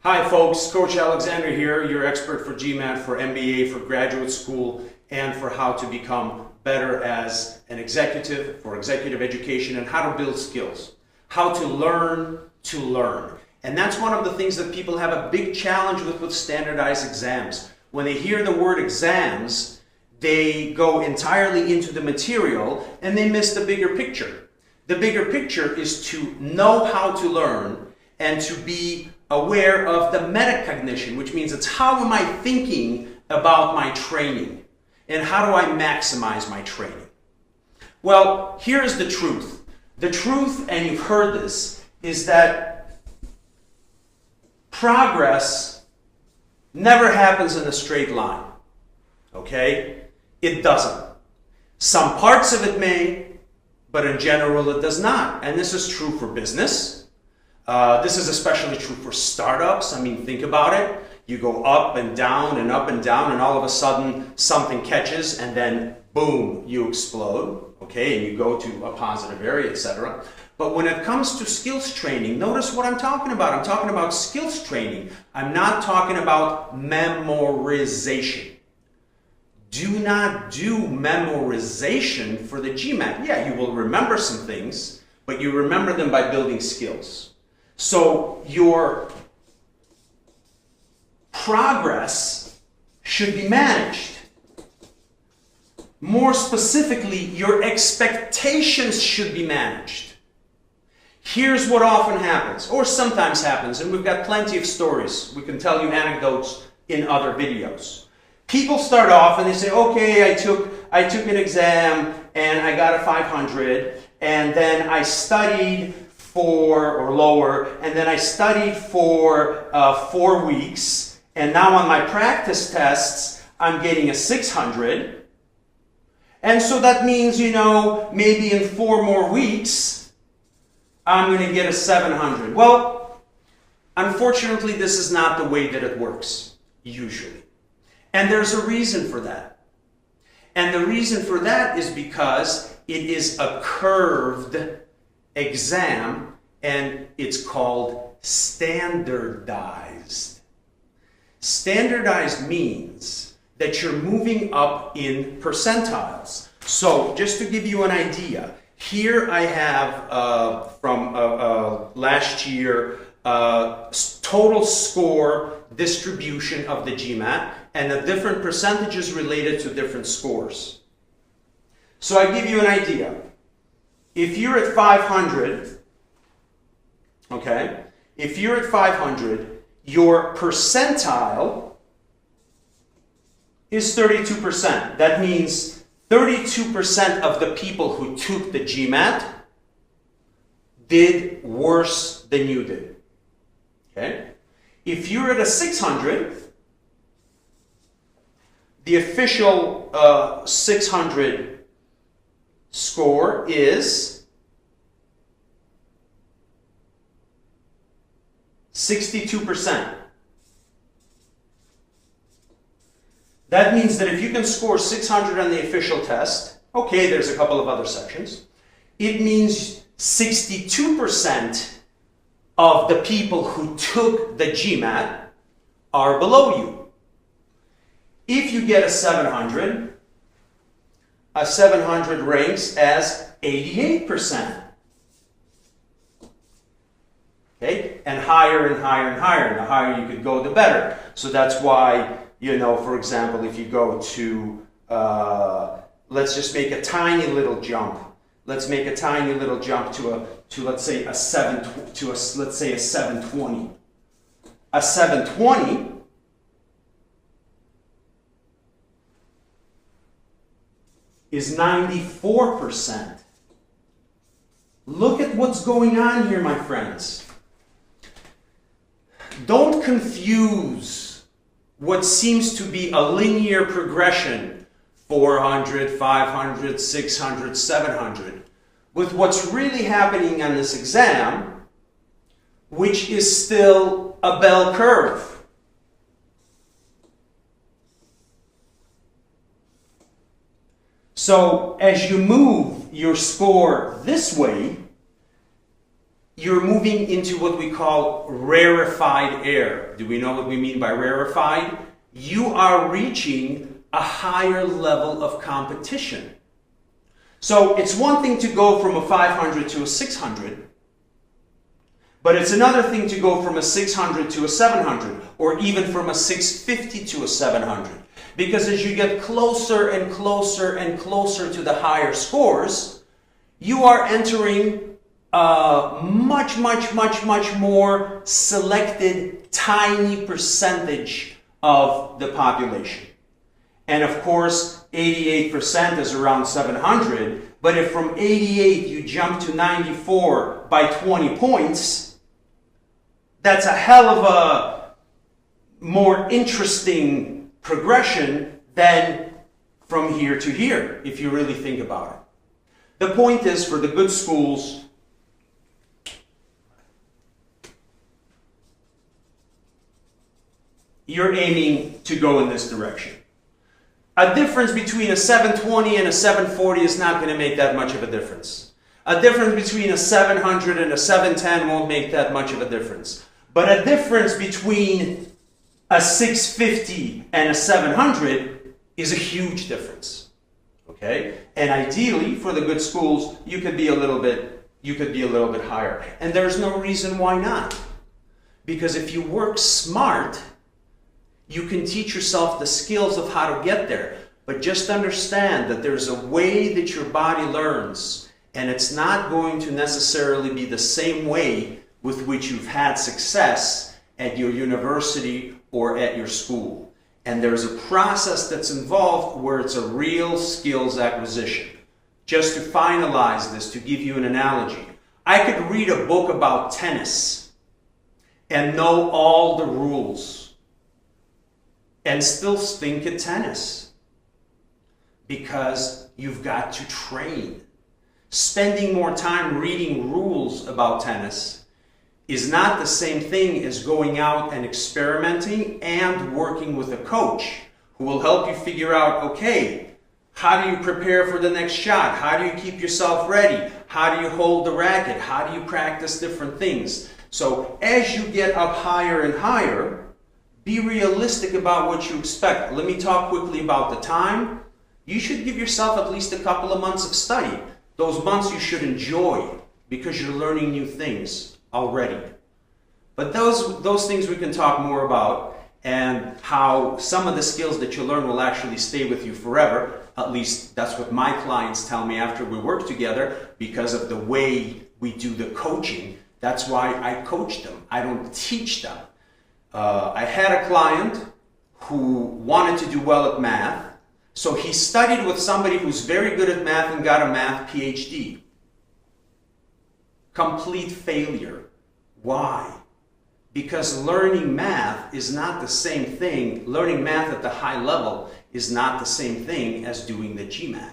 Hi folks, Coach Alexander here, your expert for GMAT, for MBA, for graduate school, and for how to become better as an executive, for executive education, and how to build skills. How to learn to learn. And that's one of the things that people have a big challenge with standardized exams. When they hear the word exams, they go entirely into the material and they miss the bigger picture. The bigger picture is to know how to learn and to be aware of the metacognition, which means it's how am I thinking about my training and how do I maximize my training. Well, here's the truth. The truth, and you've heard this, is that progress never happens in a straight line. Okay? It doesn't. Some parts of it may, but in general it does not. And this is true for business. This is especially true for startups. I mean, think about it. You go up and down and up and down, and all of a sudden something catches, and then boom, you explode. Okay, and you go to a positive area, etc. But when it comes to skills training, notice what I'm talking about. I'm talking about skills training. I'm not talking about memorization. Do not do memorization for the GMAT. Yeah, you will remember some things, but you remember them by building skills. So your progress should be managed. More specifically, your expectations should be managed. Here's what often happens, or sometimes happens, and we've got plenty of stories. We can tell you anecdotes in other videos. People start off and they say, okay, I took an exam and I got a 500, and then I studied or lower, and then I studied for 4 weeks, and now on my practice tests, I'm getting a 600, and so that means, maybe in 4 more weeks, I'm going to get a 700. Well, unfortunately, this is not the way that it works, usually. And there's a reason for that. And the reason for that is because it is a curved exam, and it's called standardized. Standardized means that you're moving up in percentiles. So just to give you an idea, here I have from last year total score distribution of the GMAT and the different percentages related to different scores. So I give you an idea. If you're at 500, okay, if you're at 500, your percentile is 32%. That means 32% of the people who took the GMAT did worse than you did. Okay? If you're at a 600, the official 600 score is 62%. That means that if you can score 600 on the official test, okay, there's a couple of other sections, it means 62% of the people who took the GMAT are below you. If you get a 700 ranks as 88%. Okay? And higher and higher and higher. And the higher you could go, the better. So that's why, for example, if you go to, let's just make a tiny little jump. Let's make a tiny little jump to let's say a 720. A 720 is 94%. Look at what's going on here, my friends. Don't confuse what seems to be a linear progression, 400, 500, 600, 700, with what's really happening on this exam, which is still a bell curve. So as you move your score this way, you're moving into what we call rarefied air. Do we know what we mean by rarefied? You are reaching a higher level of competition. So it's one thing to go from a 500 to a 600, but it's another thing to go from a 600 to a 700, or even from a 650 to a 700. Because as you get closer and closer and closer to the higher scores, you are entering a much more selected, tiny percentage of the population. And of course, 88% is around 700, but if from 88 you jump to 94 by 20 points, that's a hell of a more interesting progression than from here to here, if you really think about it. The point is, for the good schools, you're aiming to go in this direction. A difference between a 720 and a 740 is not going to make that much of a difference. A difference between a 700 and a 710 won't make that much of a difference. But a difference between a 650 and a 700 is a huge difference. Okay? And ideally, for the good schools, you could be a little bit higher. And there's no reason why not. Because if you work smart, you can teach yourself the skills of how to get there. But just understand that there's a way that your body learns, and it's not going to necessarily be the same way with which you've had success at your university or at your school. And there's a process that's involved where it's a real skills acquisition. Just to finalize this, to give you an analogy, I could read a book about tennis and know all the rules and still stink at tennis, because you've got to train. Spending more time reading rules about tennis is not the same thing as going out and experimenting and working with a coach who will help you figure out, okay, how do you prepare for the next shot? How do you keep yourself ready? How do you hold the racket? How do you practice different things? So as you get up higher and higher, be realistic about what you expect. Let me talk quickly about the time. You should give yourself at least a couple of months of study. Those months you should enjoy because you're learning new things already. But those things we can talk more about, and how some of the skills that you learn will actually stay with you forever. At least that's what my clients tell me after we work together, because of the way we do the coaching. That's why I coach them. I don't teach them. I had a client who wanted to do well at math, so he studied with somebody who's very good at math and got a math PhD. Complete failure. Why? Because learning math is not the same thing. Learning math at the high level is not the same thing as doing the GMAT.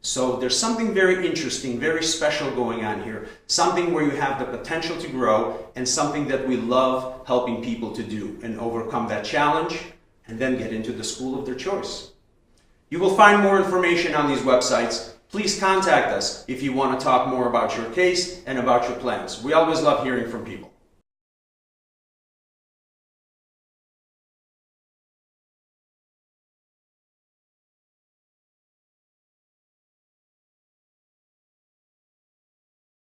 So there's something very interesting, very special going on here. Something where you have the potential to grow, and something that we love helping people to do and overcome that challenge and then get into the school of their choice. You will find more information on these websites. Please contact us if you want to talk more about your case and about your plans. We always love hearing from people.